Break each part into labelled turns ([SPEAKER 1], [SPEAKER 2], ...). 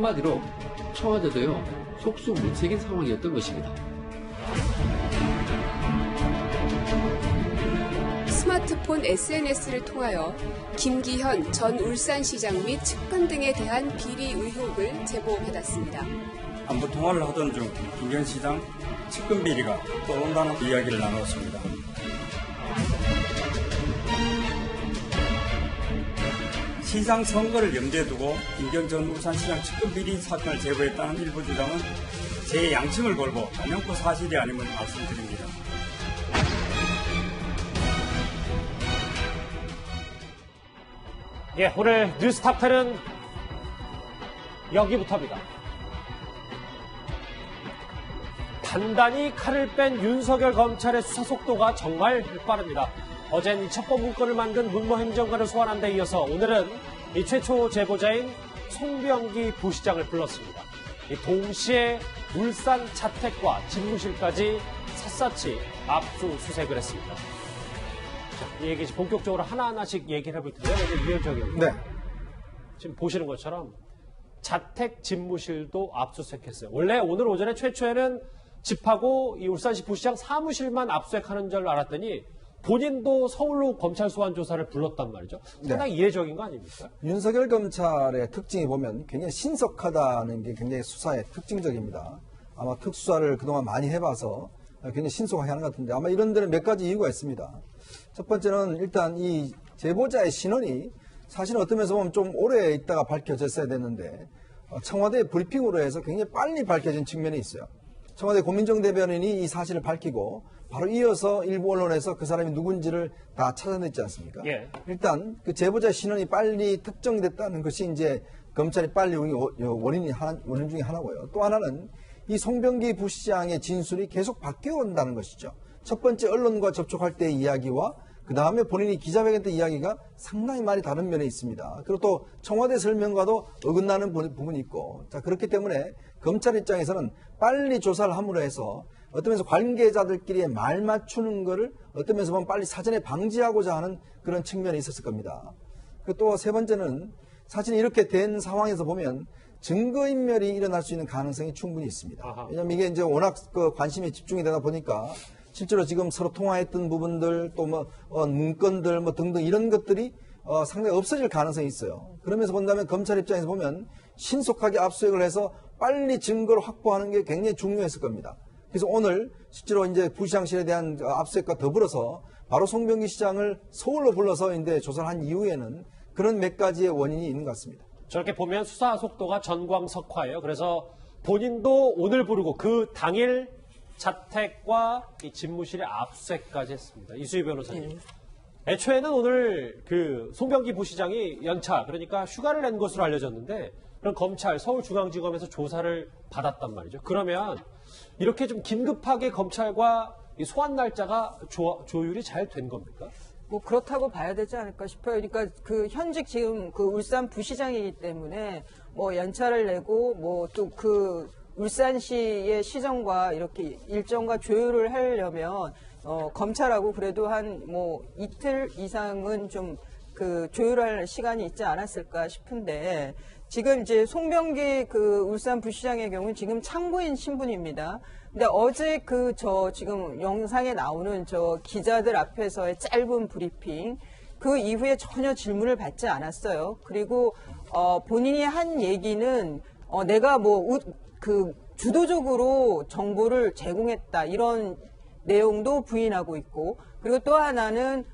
[SPEAKER 1] 한마디로 청와대도요 속수무책인 상황이었던 것입니다.
[SPEAKER 2] 스마트폰 SNS를 통하여 김기현 전 울산시장 및 측근 등에 대한 비리 의혹을 제보받았습니다.
[SPEAKER 3] 안부 통화를 하던 중 김기현 시장 측근 비리가 떠온다는 이야기를 나눴습니다. 시장 선거를 염두에 두고 김기현 전 울산시장 측근 비리 사건을 제보했다는 일부 주장은 제 양심을 걸고 단연코 사실이 아님을 말씀드립니다.
[SPEAKER 4] 예, 오늘 뉴스탑10은 여기부터입니다. 단단히 칼을 뺀 윤석열 검찰의 수사 속도가 정말 빠릅니다. 어젠 첩보 문건을 만든 문모 행정관을 소환한 데 이어서 오늘은 이 최초 제보자인 송병기 부시장을 불렀습니다. 동시에 울산 자택과 집무실까지 샅샅이 압수수색을 했습니다. 이 얘기 본격적으로 하나하나씩 얘기를 해볼 텐데요. 먼저 이현정님.
[SPEAKER 5] 네.
[SPEAKER 4] 지금 보시는 것처럼 자택 집무실도 압수수색했어요. 원래 오늘 오전에 최초에는 집하고 이 울산시 부시장 사무실만 압수수색하는 줄 알았더니 본인도 서울로 검찰 소환 조사를 불렀단 말이죠. 상당히 이례적인 거 아닙니까?
[SPEAKER 5] 윤석열 검찰의 특징이 보면 굉장히 신속하다는 게 굉장히 수사의 특징적입니다. 아마 특수사를 그동안 많이 해봐서 굉장히 신속하게 하는 것 같은데 아마 이런 데는 몇 가지 이유가 있습니다. 첫 번째는 일단 이 제보자의 신원이 사실은 어떤 면에서 보면 좀 오래 있다가 밝혀졌어야 됐는데 청와대 브리핑으로 해서 굉장히 빨리 밝혀진 측면이 있어요. 청와대 고민정 대변인이 이 사실을 밝히고 바로 이어서 일부 언론에서 그 사람이 누군지를 다 찾아냈지 않습니까?
[SPEAKER 4] 예.
[SPEAKER 5] 일단 그 제보자 신원이 빨리 특정됐다는 것이 이제 검찰이 빨리 원인 중에 하나고요. 또 하나는 이 송병기 부시장의 진술이 계속 바뀌어온다는 것이죠. 첫 번째 언론과 접촉할 때의 이야기와 그 다음에 본인이 기자회견 때 이야기가 상당히 많이 다른 면에 있습니다. 그리고 또 청와대 설명과도 어긋나는 부분이 있고, 자 그렇기 때문에 검찰 입장에서는 빨리 조사를 함으로 해서 어떤 면에서 관계자들끼리의 말 맞추는 거를 어떤 면에서 보면 빨리 사전에 방지하고자 하는 그런 측면이 있었을 겁니다. 또 세 번째는 사실 이렇게 된 상황에서 보면 증거인멸이 일어날 수 있는 가능성이 충분히 있습니다. 왜냐하면 이게 이제 워낙 그 관심이 집중이 되다 보니까 실제로 지금 서로 통화했던 부분들 또 문건들 등등 이런 것들이 상당히 없어질 가능성이 있어요. 그러면서 본다면 검찰 입장에서 보면 신속하게 압수수색을 해서 빨리 증거를 확보하는 게 굉장히 중요했을 겁니다. 그래서 오늘 실제로 이제 부시장실에 대한 압수수색과 더불어서 바로 송병기 시장을 서울로 불러서 이제 조사를 한 이후에는 그런 몇 가지의 원인이 있는 것 같습니다.
[SPEAKER 4] 저렇게 보면 수사 속도가 전광석화예요. 그래서 본인도 오늘 부르고 그 당일 자택과 이 집무실에 압수수색까지 했습니다. 이수희 변호사님. 애초에는 오늘 그 송병기 부시장이 연차, 그러니까 휴가를 낸 것으로 알려졌는데 그런 검찰, 서울중앙지검에서 조사를 받았단 말이죠. 그러면 이렇게 좀 긴급하게 검찰과 이 소환 날짜가 조율이 잘 된 겁니까?
[SPEAKER 6] 뭐 그렇다고 봐야 되지 않을까 싶어요. 그러니까 그 현직 지금 그 울산 부시장이기 때문에 뭐 연차를 내고 뭐 또 그 울산시의 시정과 이렇게 일정과 조율을 하려면 검찰하고 그래도 한 뭐 이틀 이상은 좀 그 조율할 시간이 있지 않았을까 싶은데 지금 이제 송병기 그 울산 부시장의 경우는 지금 참고인 신분입니다. 근데 어제 지금 영상에 나오는 기자들 앞에서의 짧은 브리핑 그 이후에 전혀 질문을 받지 않았어요. 그리고 본인이 한 얘기는 내가 주도적으로 정보를 제공했다 이런 내용도 부인하고 있고, 그리고 또 하나는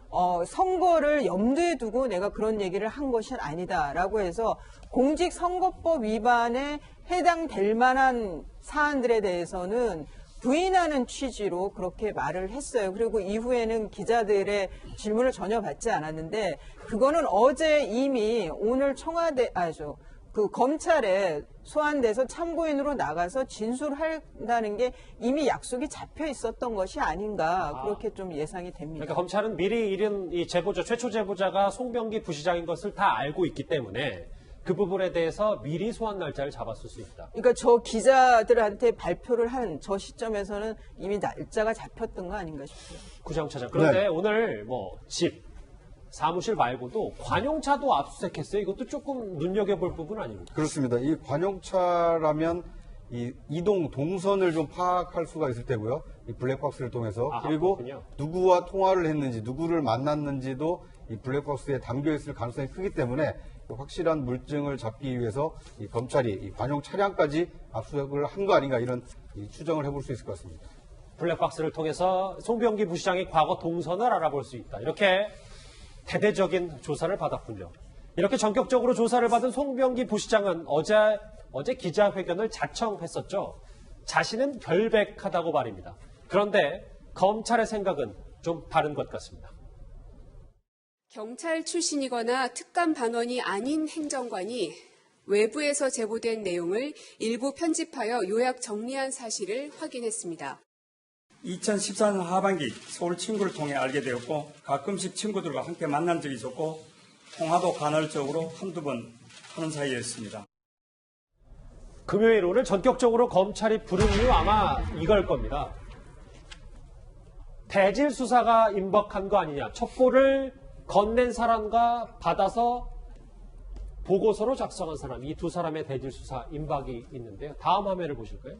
[SPEAKER 6] 선거를 염두에 두고 내가 그런 얘기를 한 것이 아니다라고 해서 공직선거법 위반에 해당될 만한 사안들에 대해서는 부인하는 취지로 그렇게 말을 했어요. 그리고 이후에는 기자들의 질문을 전혀 받지 않았는데 그거는 어제 이미 오늘 그 검찰에 소환돼서 참고인으로 나가서 진술한다는 게 이미 약속이 잡혀 있었던 것이 아닌가 그렇게 좀 예상이 됩니다.
[SPEAKER 4] 그러니까 검찰은 미리 이른 이 최초 제보자가 송병기 부시장인 것을 다 알고 있기 때문에 그 부분에 대해서 미리 소환 날짜를 잡았을 수 있다.
[SPEAKER 6] 그러니까 저 기자들한테 발표를 한 저 시점에서는 이미 날짜가 잡혔던 거 아닌가 싶어요.
[SPEAKER 4] 구장차장. 그런데
[SPEAKER 5] 네.
[SPEAKER 4] 오늘 집, 사무실 말고도 관용차도 압수수색했어요. 이것도 조금 눈여겨볼 부분 아닙니까?
[SPEAKER 7] 그렇습니다. 이 관용차라면 이 이동 동선을 좀 파악할 수가 있을 테고요. 이 블랙박스를 통해서.
[SPEAKER 4] 아,
[SPEAKER 7] 그리고
[SPEAKER 4] 그렇군요.
[SPEAKER 7] 누구와 통화를 했는지, 누구를 만났는지도 이 블랙박스에 담겨 있을 가능성이 크기 때문에 확실한 물증을 잡기 위해서 이 검찰이 이 관용 차량까지 압수수색을 한 거 아닌가 이런 이 추정을 해볼 수 있을 것 같습니다.
[SPEAKER 4] 블랙박스를 통해서 송병기 부시장의 과거 동선을 알아볼 수 있다. 이렇게 대대적인 조사를 받았군요. 이렇게 전격적으로 조사를 받은 송병기 부시장은 어제 기자회견을 자청했었죠. 자신은 결백하다고 말입니다. 그런데 검찰의 생각은 좀 다른 것 같습니다.
[SPEAKER 2] 경찰 출신이거나 특감 반원이 아닌 행정관이 외부에서 제보된 내용을 일부 편집하여 요약 정리한 사실을 확인했습니다.
[SPEAKER 3] 2014년 하반기 서울 친구를 통해 알게 되었고 가끔씩 친구들과 함께 만난 적이 있었고 통화도 간헐적으로 한두 번 하는 사이였습니다.
[SPEAKER 4] 금요일 오늘 전격적으로 검찰이 부른 이유 아마 이걸 겁니다. 대질 수사가 임박한 거 아니냐. 첩보를 건넨 사람과 받아서 보고서로 작성한 사람, 이 두 사람의 대질 수사 임박이 있는데요. 다음 화면을 보실까요?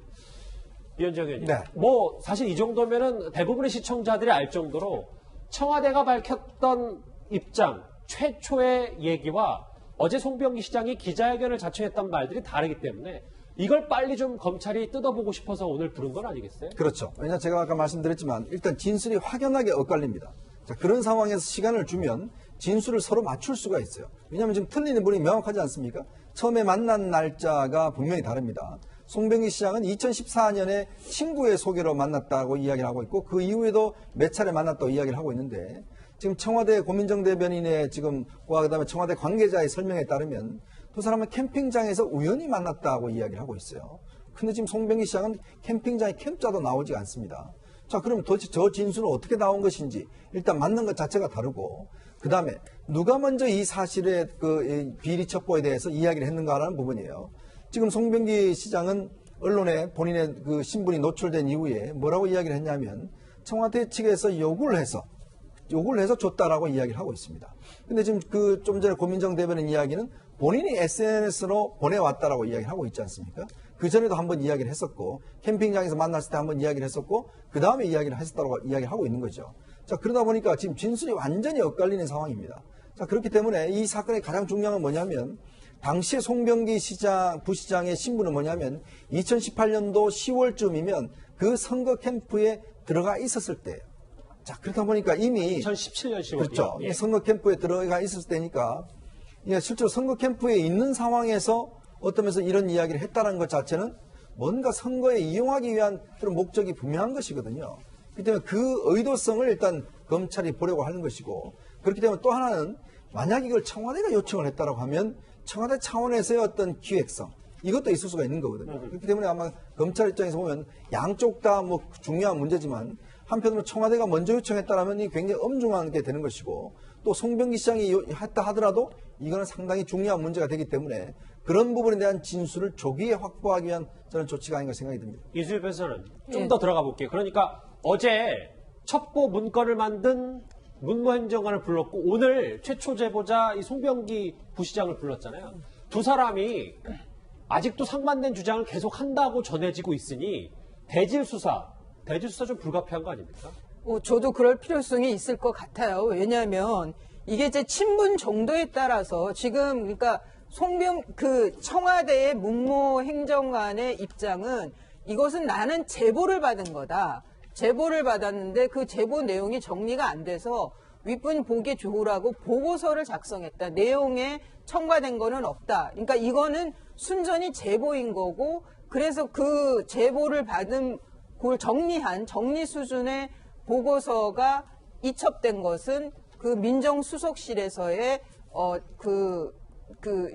[SPEAKER 4] 이현정 의원님.
[SPEAKER 5] 네.
[SPEAKER 4] 뭐 사실 이 정도면은 대부분의 시청자들이 알 정도로 청와대가 밝혔던 입장, 최초의 얘기와 어제 송병기 시장이 기자회견을 자청했던 말들이 다르기 때문에 이걸 빨리 좀 검찰이 뜯어보고 싶어서 오늘 부른 건 아니겠어요?
[SPEAKER 5] 그렇죠. 왜냐 제가 아까 말씀드렸지만 일단 진술이 확연하게 엇갈립니다. 자, 그런 상황에서 시간을 주면 진술을 서로 맞출 수가 있어요. 왜냐하면 지금 틀리는 분이 명확하지 않습니까? 처음에 만난 날짜가 분명히 다릅니다. 송병기 시장은 2014년에 친구의 소개로 만났다고 이야기를 하고 있고 그 이후에도 몇 차례 만났다고 이야기를 하고 있는데 지금 청와대 고민정 대변인의 지금과 그다음에 청와대 관계자의 설명에 따르면 두 사람은 캠핑장에서 우연히 만났다고 이야기를 하고 있어요. 근데 지금 송병기 시장은 캠핑장에 캠자도 나오지 않습니다. 자, 그럼 도대체 저 진술은 어떻게 나온 것인지 일단 맞는 것 자체가 다르고 그 다음에 누가 먼저 이 사실의 그 비리 첩보에 대해서 이야기를 했는가라는 부분이에요. 지금 송병기 시장은 언론에 본인의 그 신분이 노출된 이후에 뭐라고 이야기를 했냐면 청와대 측에서 요구를 해서 줬다라고 이야기를 하고 있습니다. 근데 지금 그 좀 전에 고민정 대변인 이야기는 본인이 SNS로 보내왔다라고 이야기를 하고 있지 않습니까? 그 전에도 한번 이야기를 했었고 캠핑장에서 만났을 때 한번 이야기를 했었고 그 다음에 이야기를 했었다고 이야기를 하고 있는 거죠. 자, 그러다 보니까 지금 진술이 완전히 엇갈리는 상황입니다. 자, 그렇기 때문에 이 사건의 가장 중요한 건 뭐냐면 당시에 송병기 부시장의 신분은 뭐냐면 2018년도 10월쯤이면 그 선거 캠프에 들어가 있었을 때예요. 자, 그렇다 보니까 이미
[SPEAKER 4] 2017년 10월이요.
[SPEAKER 5] 그렇죠.
[SPEAKER 4] 예.
[SPEAKER 5] 선거 캠프에 들어가 있었을 때니까 실제로 선거 캠프에 있는 상황에서 어떤 면에서 이런 이야기를 했다는 것 자체는 뭔가 선거에 이용하기 위한 그런 목적이 분명한 것이거든요. 그렇기 때문에 그 의도성을 일단 검찰이 보려고 하는 것이고 그렇기 때문에 또 하나는 만약 이걸 청와대가 요청을 했다라고 하면 청와대 차원에서의 어떤 기획성 이것도 있을 수가 있는 거거든요. 그렇기 때문에 아마 검찰 입장에서 보면 양쪽 다 뭐 중요한 문제지만 한편으로 청와대가 먼저 요청했다라면 이 굉장히 엄중한 게 되는 것이고 또 송병기 시장이 했다 하더라도 이거는 상당히 중요한 문제가 되기 때문에 그런 부분에 대한 진술을 조기에 확보하기 위한 저는 조치가 아닌가 생각이 듭니다.
[SPEAKER 4] 이수희 변호사는 좀 더 들어가 볼게요. 그러니까 어제 첩보 문건을 만든 문무행정관을 불렀고 오늘 최초 제보자 이 송병기 부시장을 불렀잖아요. 두 사람이 아직도 상반된 주장을 계속 한다고 전해지고 있으니 대질 수사 좀 불가피한 거 아닙니까?
[SPEAKER 6] 저도 그럴 필요성이 있을 것 같아요. 왜냐하면 이게 제 친분 정도에 따라서 지금 그러니까 청와대의 문무 행정관의 입장은 이것은 나는 제보를 받은 거다. 제보를 받았는데 그 제보 내용이 정리가 안 돼서 윗분 보기 좋으라고 보고서를 작성했다. 내용에 첨가된 거는 없다. 그러니까 이거는 순전히 제보인 거고 그래서 그 제보를 받은 그걸 정리 수준의 보고서가 이첩된 것은 그 민정수석실에서의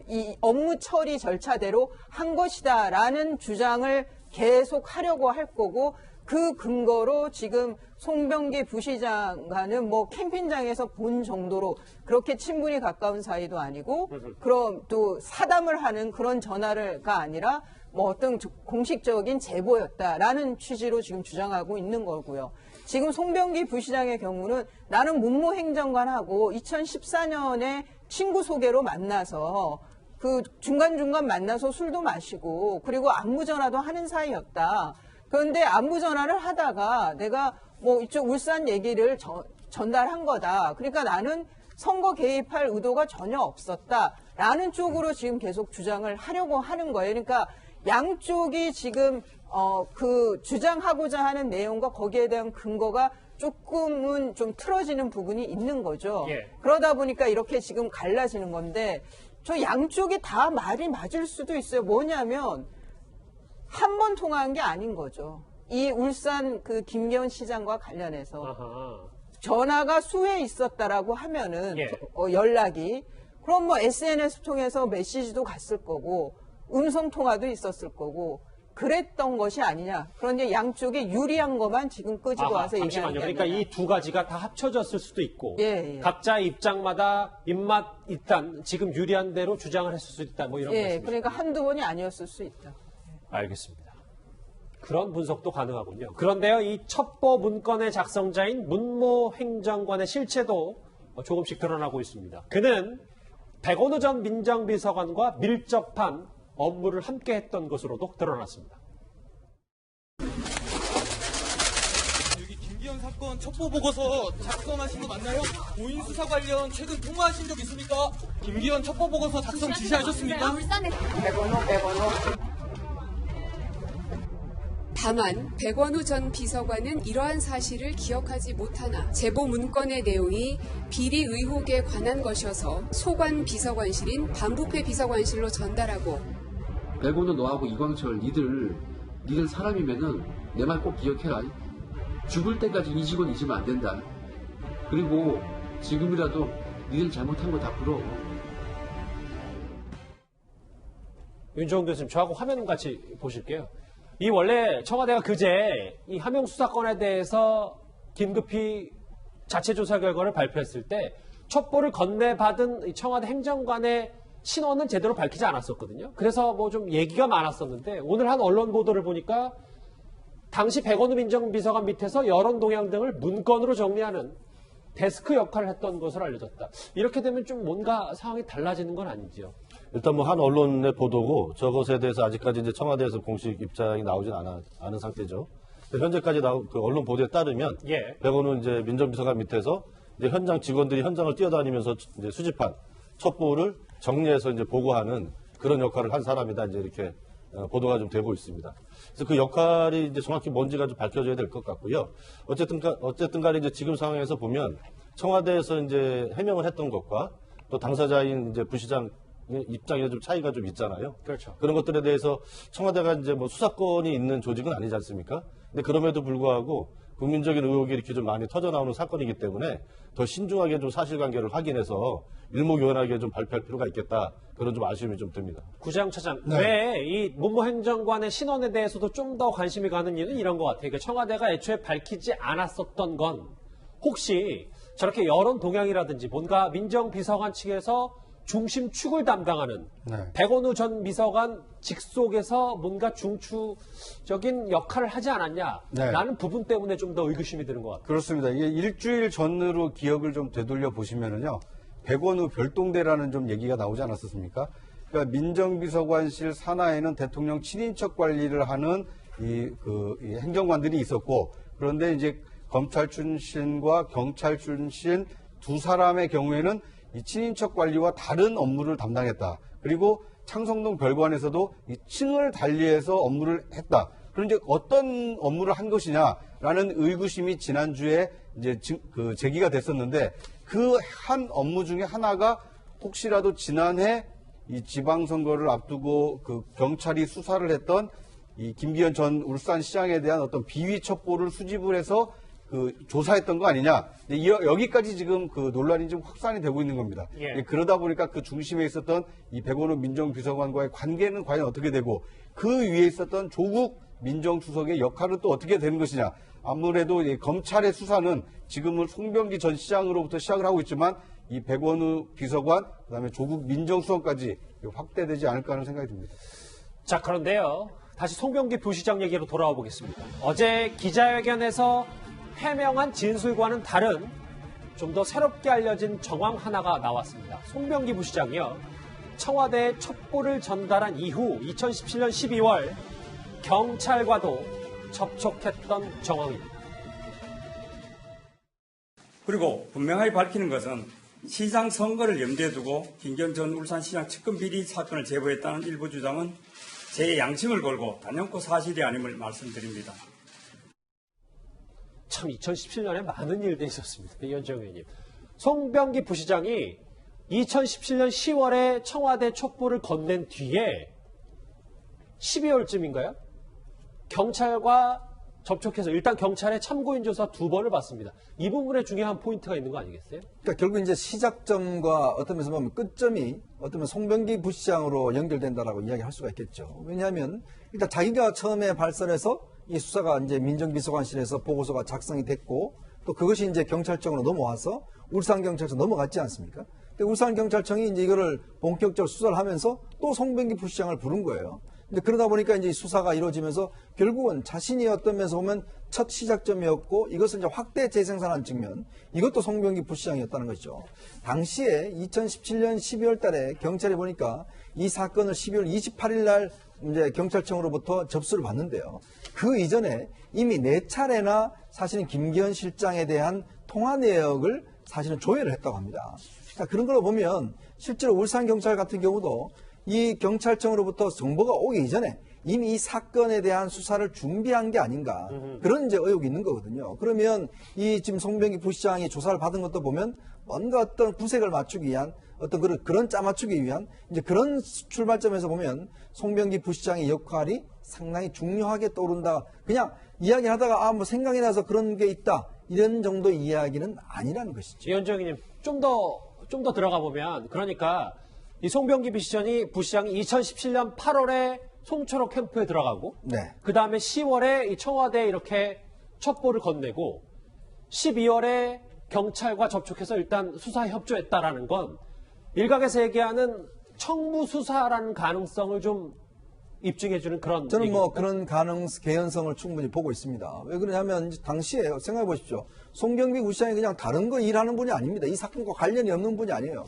[SPEAKER 6] 이 업무 처리 절차대로 한 것이다라는 주장을 계속 하려고 할 거고 그 근거로 지금 송병기 부시장과는 뭐 캠핑장에서 본 정도로 그렇게 친분이 가까운 사이도 아니고 그럼 또 사담을 하는 그런 전화가 아니라 뭐 어떤 공식적인 제보였다라는 취지로 지금 주장하고 있는 거고요. 지금 송병기 부시장의 경우는 나는 문무행정관하고 2014년에 친구 소개로 만나서 그 중간중간 만나서 술도 마시고 그리고 안부전화도 하는 사이였다. 그런데 안부전화를 하다가 내가 뭐 이쪽 울산 얘기를 전달한 거다. 그러니까 나는 선거 개입할 의도가 전혀 없었다라는 쪽으로 지금 계속 주장을 하려고 하는 거예요. 그러니까 양쪽이 지금 그 주장하고자 하는 내용과 거기에 대한 근거가 조금은 좀 틀어지는 부분이 있는 거죠.
[SPEAKER 4] 예.
[SPEAKER 6] 그러다 보니까 이렇게 지금 갈라지는 건데 저 양쪽이 다 말이 맞을 수도 있어요. 뭐냐면 한 번 통화한 게 아닌 거죠. 이 울산 그 김기현 시장과 관련해서
[SPEAKER 4] 아하.
[SPEAKER 6] 전화가 수회 있었다라고 하면은
[SPEAKER 4] 예.
[SPEAKER 6] 연락이 그럼 뭐 SNS 통해서 메시지도 갔을 거고 음성 통화도 있었을 거고 그랬던 것이 아니냐. 그런데 양쪽에 유리한 것만 지금 끄지고 와서 얘기하는
[SPEAKER 4] 잠시만요.
[SPEAKER 6] 게
[SPEAKER 4] 그러니까
[SPEAKER 6] 아니냐.
[SPEAKER 4] 이 두 가지가 다 합쳐졌을 수도 있고
[SPEAKER 6] 예, 예.
[SPEAKER 4] 각자 입장마다 입맛 일단 지금 유리한 대로 주장을 했을 수 있다. 뭐 이런
[SPEAKER 6] 예,
[SPEAKER 4] 말씀이시죠.
[SPEAKER 6] 그러니까 한두 번이 아니었을 수 있다.
[SPEAKER 4] 알겠습니다. 그런 분석도 가능하군요. 그런데요, 이 첩보 문건의 작성자인 문모 행정관의 실체도 조금씩 드러나고 있습니다. 그는 백원우 전 민정비서관과 밀접한 업무를 함께 했던 것으로도 드러났습니다.
[SPEAKER 8] 여기 김기현 사건 첩보 보고서 작성하신 거 맞나요? 고인 수사 관련 최근 통화하신 적 있습니까? 김기현 첩보 보고서 작성 지시하셨습니까?
[SPEAKER 2] 다만 백원우 전 비서관은 이러한 사실을 기억하지 못하나 제보 문건의 내용이 비리 의혹에 관한 것이어서 소관 비서관실인 반부패 비서관실로 전달하고
[SPEAKER 1] 백원우 너하고 이광철 니들 사람이면은 내 말 꼭 기억해라. 죽을 때까지 이 직원 잊으면 안 된다. 그리고 지금이라도 니들 잘못한 거 다 풀어.
[SPEAKER 4] 윤종훈 교수님, 저하고 화면 같이 보실게요. 이 원래 청와대가 그제 이 하명 수사건에 대해서 긴급히 자체 조사 결과를 발표했을 때 첩보를 건네받은 이 청와대 행정관의 신원은 제대로 밝히지 않았었거든요. 그래서 뭐 좀 얘기가 많았었는데 오늘 한 언론 보도를 보니까 당시 백원우 민정비서관 밑에서 여론 동향 등을 문건으로 정리하는 데스크 역할을 했던 것으로 알려졌다. 이렇게 되면 좀 뭔가 상황이 달라지는 건 아니죠.
[SPEAKER 9] 일단 뭐 한 언론의 보도고 저것에 대해서 아직까지 이제 청와대에서 공식 입장이 나오진 않은 상태죠. 현재까지 나온 그 언론 보도에 따르면
[SPEAKER 4] 예.
[SPEAKER 9] 백원우 이제 민정비서관 밑에서 이제 현장 직원들이 현장을 뛰어다니면서 이제 수집한 첩보를 정리해서 이제 보고하는 그런 역할을 한 사람이다. 이제 이렇게 보도가 좀 되고 있습니다. 그래서 그 역할이 이제 정확히 뭔지가 좀 밝혀져야 될 것 같고요. 어쨌든 간에 이제 지금 상황에서 보면 청와대에서 이제 해명을 했던 것과 또 당사자인 이제 부시장 입장에 좀 차이가 좀 있잖아요.
[SPEAKER 4] 그렇죠.
[SPEAKER 9] 그런 것들에 대해서 청와대가 이제 뭐 수사권이 있는 조직은 아니지 않습니까? 근데 그럼에도 불구하고 국민적인 의혹이 이렇게 좀 많이 터져 나오는 사건이기 때문에 더 신중하게 좀 사실관계를 확인해서 일목요연하게 좀 발표할 필요가 있겠다. 그런 좀 아쉬움이 좀 듭니다.
[SPEAKER 4] 구장차장,
[SPEAKER 5] 네.
[SPEAKER 4] 왜 이 문무 행정관의 신원에 대해서도 좀 더 관심이 가는 이유는 이런 것 같아요. 그러니까 청와대가 애초에 밝히지 않았었던 건 혹시 저렇게 여론 동향이라든지 뭔가 민정비서관 측에서 중심축을 담당하는
[SPEAKER 7] 네.
[SPEAKER 4] 백원우 전 비서관 직속에서 뭔가 중추적인 역할을 하지 않았냐라는
[SPEAKER 7] 네.
[SPEAKER 4] 부분 때문에 좀 더 의구심이 드는 것 같아요.
[SPEAKER 7] 그렇습니다. 이게 일주일 전으로 기억을 좀 되돌려 보시면은요, 백원우 별동대라는 좀 얘기가 나오지 않았었습니까? 그러니까 민정비서관실 산하에는 대통령 친인척 관리를 하는 이 행정관들이 있었고, 그런데 이제 검찰 출신과 경찰 출신 두 사람의 경우에는 이 친인척 관리와 다른 업무를 담당했다. 그리고 창성동 별관에서도 이 층을 달리해서 업무를 했다. 그런데 어떤 업무를 한 것이냐라는 의구심이 지난주에 이제 제기가 됐었는데 그 한 업무 중에 하나가 혹시라도 지난해 이 지방선거를 앞두고 그 경찰이 수사를 했던 이 김기현 전 울산시장에 대한 어떤 비위 첩보를 수집을 해서 그 조사했던 거 아니냐. 여기까지 지금 그 논란이 좀 확산이 되고 있는 겁니다.
[SPEAKER 4] 예.
[SPEAKER 7] 그러다 보니까 그 중심에 있었던 이 백원우 민정비서관과의 관계는 과연 어떻게 되고 그 위에 있었던 조국 민정수석의 역할은 또 어떻게 되는 것이냐. 아무래도 이 검찰의 수사는 지금은 송병기 전 시장으로부터 시작을 하고 있지만 이 백원우 비서관, 그다음에 조국 민정수석까지 확대되지 않을까 하는 생각이 듭니다.
[SPEAKER 4] 자, 그런데요. 다시 송병기 부시장 얘기로 돌아와 보겠습니다. 어제 기자회견에서 해명한 진술과는 다른 좀 더 새롭게 알려진 정황 하나가 나왔습니다. 송병기 부시장이요. 청와대에 첩보를 전달한 이후 2017년 12월 경찰과도 접촉했던 정황입니다.
[SPEAKER 3] 그리고 분명하게 밝히는 것은 시장 선거를 염두에 두고 김기현 전 울산시장 측근 비리 사건을 제보했다는 일부 주장은 제 양심을 걸고 단연코 사실이 아님을 말씀드립니다.
[SPEAKER 4] 참 2017년에 많은 일들이 있었습니다. 이현정 의원님. 송병기 부시장이 2017년 10월에 청와대 촉보를 건넨 뒤에 12월쯤인가요? 경찰과 접촉해서 일단 경찰의 참고인 조사 2번을 받습니다. 이 부분에 중요한 포인트가 있는 거 아니겠어요?
[SPEAKER 5] 그러니까 결국 이제 시작점과 어떤 면에서 보면 끝점이 어떤 면 송병기 부시장으로 연결된다라고 이야기할 수가 있겠죠. 왜냐하면 일단 자기가 처음에 발설해서 이 수사가 이제 민정비서관실에서 보고서가 작성이 됐고 또 그것이 이제 경찰청으로 넘어와서 울산경찰청 넘어갔지 않습니까? 근데 울산경찰청이 이제 이거를 본격적으로 수사를 하면서 또 송병기 부시장을 부른 거예요. 근데 그러다 보니까 이제 수사가 이루어지면서 결국은 자신이 어떤 면에서 보면 첫 시작점이었고 이것을 이제 확대 재생산한 측면, 이것도 송병기 부시장이었다는 것이죠. 당시에 2017년 12월 달에 경찰이 보니까 이 사건을 12월 28일 날 이제 경찰청으로부터 접수를 받는데요. 그 이전에 이미 4차례나 사실은 김기현 실장에 대한 통화 내역을 사실은 조회를 했다고 합니다. 자, 그런 걸 보면 실제로 울산경찰 같은 경우도 이 경찰청으로부터 정보가 오기 이전에 이미 이 사건에 대한 수사를 준비한 게 아닌가, 그런 이제 의혹이 있는 거거든요. 그러면 이 지금 송병기 부시장이 조사를 받은 것도 보면 뭔가 어떤 구색을 맞추기 위한 어떤 그런 짜맞추기 위한 이제 그런 출발점에서 보면 송병기 부시장의 역할이 상당히 중요하게 떠오른다. 그냥 이야기하다가 뭐 생각이 나서 그런 게 있다, 이런 정도의 이야기는 아니라는 것이죠.
[SPEAKER 4] 이현정님 좀 더 들어가 보면, 그러니까 이 송병기 부시장이 2017년 8월에 송철호 캠프에 들어가고,
[SPEAKER 5] 네.
[SPEAKER 4] 그 다음에 10월에 이 청와대에 이렇게 첩보를 건네고, 12월에 경찰과 접촉해서 일단 수사에 협조했다라는 건 일각에서 얘기하는 청무 수사라는 가능성을 좀 입증해주는 그런.
[SPEAKER 5] 저는 뭐
[SPEAKER 4] 얘기입니까?
[SPEAKER 5] 그런 개연성을 충분히 보고 있습니다. 왜 그러냐면 당시에 생각해 보십시오. 송병기 부시장이 그냥 다른 거 일하는 분이 아닙니다. 이 사건과 관련이 없는 분이 아니에요.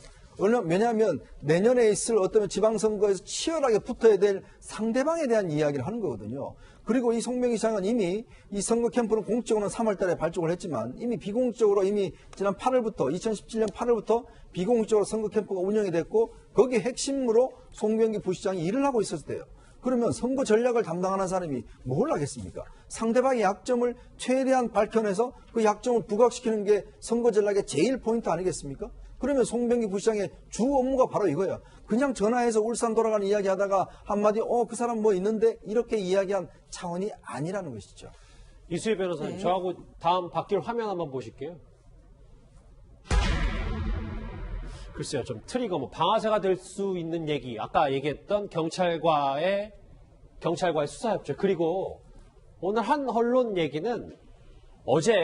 [SPEAKER 5] 왜냐하면 내년에 있을 어떤 지방선거에서 치열하게 붙어야 될 상대방에 대한 이야기를 하는 거거든요. 그리고 이 송병기 시장은 이미 이 선거 캠프는 공적으로는 3월 달에 발족을 했지만 이미 비공적으로 이미 지난 2017년 8월부터 비공적으로 선거 캠프가 운영이 됐고 거기에 핵심으로 송병기 부시장이 일을 하고 있었을 때요. 그러면 선거 전략을 담당하는 사람이 뭘 하겠습니까? 상대방의 약점을 최대한 밝혀내서 그 약점을 부각시키는 게 선거 전략의 제일 포인트 아니겠습니까? 그러면 송병기 부시장의 주 업무가 바로 이거예요. 그냥 전화해서 울산 돌아가는 이야기 하다가 한마디 그 사람 뭐 있는데 이렇게 이야기한 차원이 아니라는 것이죠.
[SPEAKER 4] 이수희 변호사님, 저하고 다음 바뀔 화면 한번 보실게요. 글쎄요, 좀 트리거, 방아쇠가 될 수 있는 얘기, 아까 얘기했던 경찰과의 수사협조, 그리고 오늘 한 언론 얘기는 어제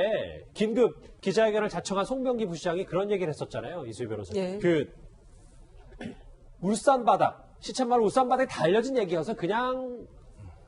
[SPEAKER 4] 긴급 기자회견을 자청한 송병기 부시장이 그런 얘기를 했었잖아요, 이수희 변호사님.
[SPEAKER 6] 예.
[SPEAKER 4] 그 울산 바닥, 시쳇말 울산 바닥에 다 알려진 얘기여서 그냥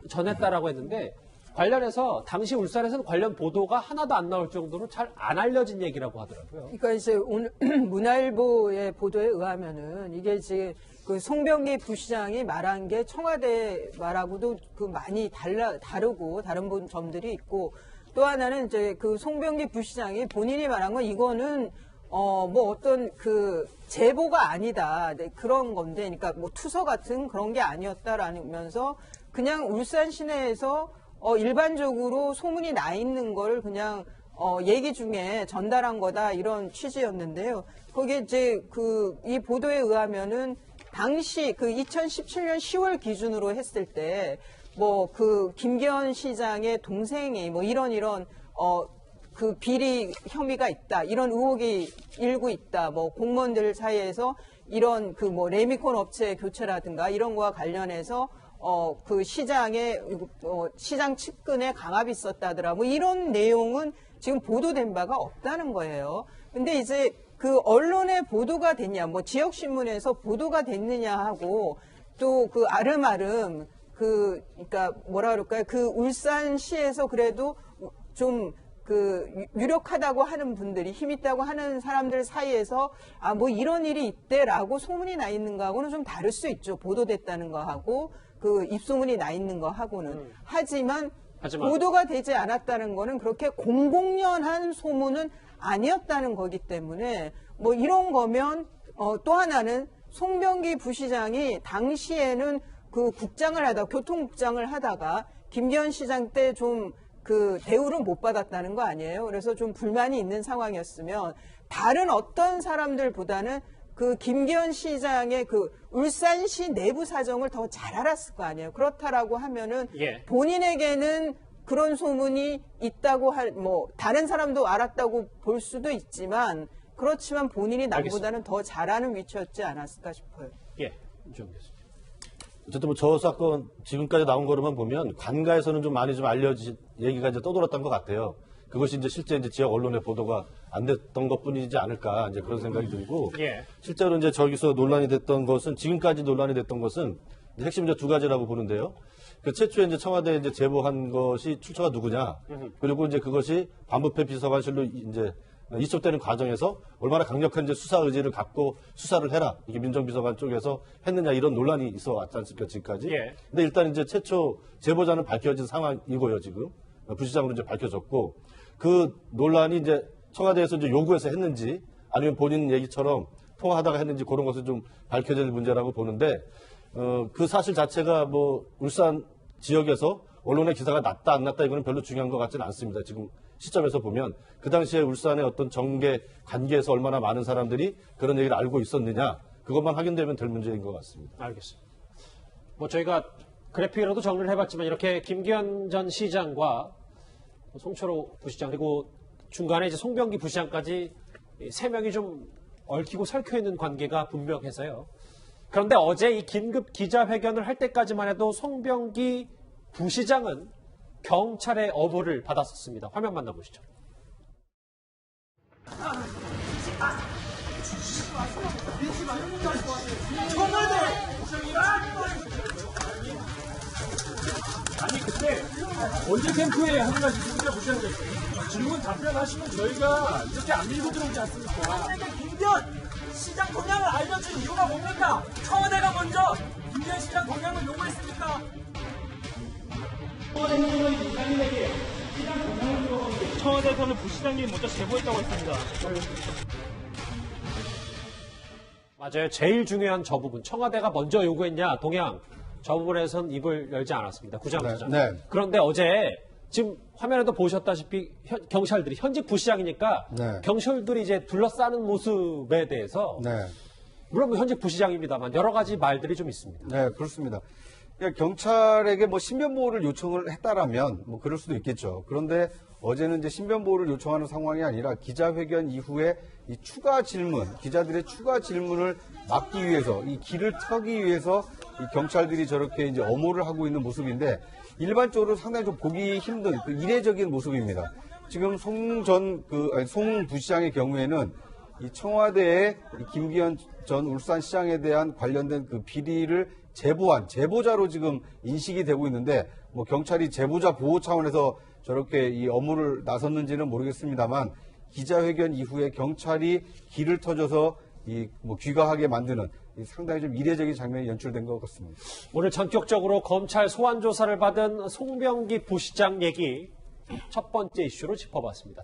[SPEAKER 4] 전했다라고 했는데, 관련해서 당시 울산에서는 관련 보도가 하나도 안 나올 정도로 잘 안 알려진 얘기라고 하더라고요.
[SPEAKER 6] 그러니까 이제 오늘 문화일보의 보도에 의하면은 이게 지금 그 송병기 부시장이 말한 게 청와대 말하고도 그 많이 다르고 다른 점들이 있고, 또 하나는 이제 그 송병기 부시장이 본인이 말한 건 이거는 뭐 어떤 그 제보가 아니다, 네, 그런 건데, 그러니까 뭐 투서 같은 그런 게 아니었다라면서 그냥 울산 시내에서 일반적으로 소문이 나 있는 걸 그냥 얘기 중에 전달한 거다, 이런 취지였는데요. 거기에 이제 이 보도에 의하면은 당시 그 2017년 10월 기준으로 했을 때 뭐 그 김기현 시장의 동생이 뭐 이런 그 비리 혐의가 있다, 이런 의혹이 일고 있다, 뭐 공무원들 사이에서 이런 그 뭐 레미콘 업체 교체라든가 이런 거와 관련해서 그 시장에 시장 측근에 강압이 있었다더라, 뭐 이런 내용은 지금 보도된 바가 없다는 거예요. 근데 이제 그 언론에 보도가 됐냐, 뭐 지역 신문에서 보도가 됐느냐 하고, 또 그 아름아름 그러니까 뭐라 그럴까요? 그 울산시에서 그래도 좀 유력하다고 하는 분들이, 힘 있다고 하는 사람들 사이에서 뭐 이런 일이 있대라고 소문이 나 있는 거하고는 좀 다를 수 있죠. 보도됐다는 거하고 입소문이 나 있는 거하고는. 하지만 보도가 되지 않았다는 거는 그렇게 공공연한 소문은 아니었다는 거기 때문에 뭐 이런 거면 또 하나는 송병기 부시장이 당시에는 교통국장을 하다가 김기현 시장 때 좀 대우를 못 받았다는 거 아니에요. 그래서 좀 불만이 있는 상황이었으면 다른 어떤 사람들보다는 김기현 시장의 울산시 내부 사정을 더 잘 알았을 거 아니에요. 그렇다라고 하면은 본인에게는 그런 소문이 있다고 다른 사람도 알았다고 볼 수도 있지만 그렇지만 본인이 남보다는 더 잘 아는 위치였지 않았을까 싶어요.
[SPEAKER 4] 예, 좀 교수님.
[SPEAKER 9] 어쨌든 뭐 저 사건 지금까지 나온 거로만 보면 관가에서는 좀 많이 좀 알려진 얘기가 이제 떠돌았던 것 같아요. 그것이 이제 실제 이제 지역 언론의 보도가 안 됐던 것뿐이지 않을까 이제 그런 생각이 들고 실제로 이제 저기서 논란이 됐던 것은 지금까지 논란이 됐던 것은 핵심 이제 두 가지라고 보는데요. 최초에 이제 청와대에 이제 제보한 것이 출처가 누구냐 그리고 이제 그것이 반부패 비서관실로 이제 이첩되는 과정에서 얼마나 강력한 이제 수사 의지를 갖고 수사를 해라 이게 민정비서관 쪽에서 했느냐 이런 논란이 있어 왔지 않습니까 지금까지. 근데 일단 이제 최초 제보자는 밝혀진 상황이고요 지금 부시장으로 이제 밝혀졌고 그 논란이 이제 청와대에서 이제 요구해서 했는지 아니면 본인 얘기처럼 통화하다가 했는지 그런 것은 좀 밝혀질 문제라고 보는데 그 사실 자체가 뭐 울산 지역에서 언론의 기사가 났다 안 났다 이거는 별로 중요한 것 같지는 않습니다. 지금 시점에서 보면 그 당시에 울산의 어떤 정계 관계에서 얼마나 많은 사람들이 그런 얘기를 알고 있었느냐 그것만 확인되면 될 문제인 것 같습니다.
[SPEAKER 4] 알겠습니다. 뭐 저희가 그래픽이라도 정리를 해봤지만 이렇게 김기현 전 시장과 송철호 부시장 그리고 중간에 이제 송병기 부시장까지 세 명이 좀 얽히고 설켜 있는 관계가 분명해서요. 그런데 어제 이 긴급 기자회견을 할 때까지만 해도 송병기 부시장은 경찰의 어부를 받았었습니다. 화면 만나보시죠.
[SPEAKER 10] 아니 그때 언제 캠프에 한 가지 문제 보시는 거예요. 질문 답변하시면 저희가 이렇게 안 밀고 들어오지 않습니까?
[SPEAKER 11] 김기현 시장 동향을 알려준 이유가 뭡니까? 청와대가 먼저 김기현 시장 동향을 요구했습니까? 청와대에서는 부시장님이 먼저 제보했다고 했습니다.
[SPEAKER 4] 맞아요. 제일 중요한 저 부분. 청와대가 먼저 요구했냐, 동향. 저 부분에선 입을 열지 않았습니다. 구장부장. 그런데 어제 지금 화면에도 보셨다시피 경찰들이 현직 부시장이니까 경찰들이 이제 둘러싸는 모습에 대해서 물론 뭐 현직 부시장입니다만 여러 가지 말들이 좀 있습니다.
[SPEAKER 7] 네, 그렇습니다. 그러니까 경찰에게 뭐 신변보호를 요청을 했다라면 뭐 그럴 수도 있겠죠. 그런데 어제는 이제 신변보호를 요청하는 상황이 아니라 기자회견 이후에 이 추가 질문, 기자들의 추가 질문을 막기 위해서 이 길을 트기 위해서 이 경찰들이 저렇게 이제 엄호를 하고 있는 모습인데 일반적으로 상당히 좀 보기 힘든 이례적인 모습입니다. 지금 송 부시장의 경우에는 이 청와대에 김기현 전 울산시장에 대한 관련된 그 비리를 제보한 제보자로 지금 인식이 되고 있는데 뭐 경찰이 제보자 보호 차원에서 저렇게 이 업무를 나섰는지는 모르겠습니다만 기자회견 이후에 경찰이 길을 터줘서 이 뭐 귀가하게 만드는 상당히 좀 이례적인 장면이 연출된 것 같습니다.
[SPEAKER 4] 오늘 전격적으로 검찰 소환 조사를 받은 송병기 부시장 얘기 첫 번째 이슈로 짚어봤습니다.